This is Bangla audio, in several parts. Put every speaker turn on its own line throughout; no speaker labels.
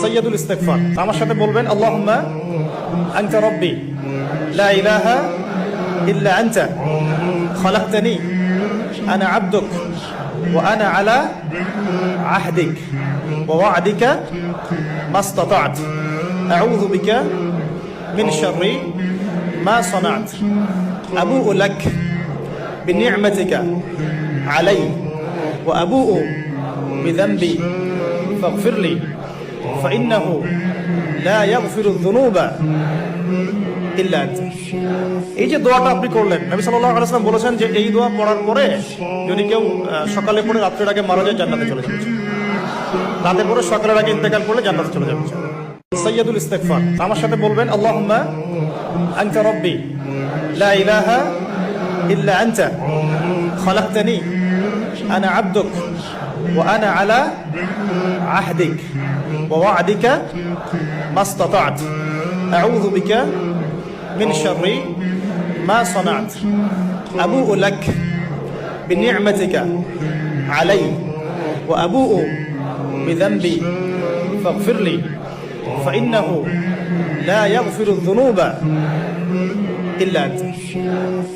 সৈয়দুল ইস্তিগফার আমার সাথে বলবেন আল্লাহুম্মা আনতা রাব্বি লা ইলাহা ইল্লা আনতা খালাকতানি আনা আবদুক ওয়া আনা আলা আহদিক ওয়া ওয়া'দিকা মাসতাতা'ত আউযু বিকা মিন শাররি মা সানা'ত আবুউ লাক বিনি'মাতিকা আলাইয়া ওয়া আবুউ বিযানবি ফাগফির লি فإنه لا يغفر الذنوب إلا أنت। এই যে দোয়াটা আপনি করলেন, নবী সাল্লাল্লাহু আলাইহি ওয়াসাল্লাম বলেছেন যে এই দোয়া পড়ার পরে যদি কেউ সকালে পড়ে রাতের আগে মারা যায় জান্নাতে চলে যাবে, রাতে পড়ে সকালের আগে ইন্তেকাল করলে জান্নাতে চলে যাবে। সৈয়দুল ইস্তিগফার আমার সাথে বলবেন আল্লাহুম্মা আনতা রাব্বি লা ইলাহা ইল্লা আনতা খালাকতানি আনা আবদুক ওয়া আনা আলা আহদিক ওয়া ওয়া'দিকা মাসতাতা'ত আউযু বিকা মিন শাররি মা সানা'ত আবুউ লাক বিনি'মাতিকা আলাইয়া ওয়া আবুউ বিযানবি ফাগফির লি ফাইন্নাহু লা ইয়াগফিরুয যুনুবা ইল্লা আনতা।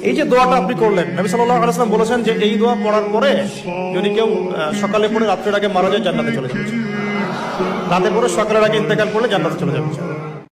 এই যে দোয়াটা আপনি করলেন, নবী সাল্লাল্লাহু আলাইহি ওয়াসাল্লাম বলেছেন যে এই দোয়া পড়ার পরে যদি কেউ সকালে পড়ে রাতের আগে মারা যায় জান্নাতে চলে যাবে, রাতে পড়ে সকালের আগে ইন্তেকাল করলে জান্নাতে চলে যাবে।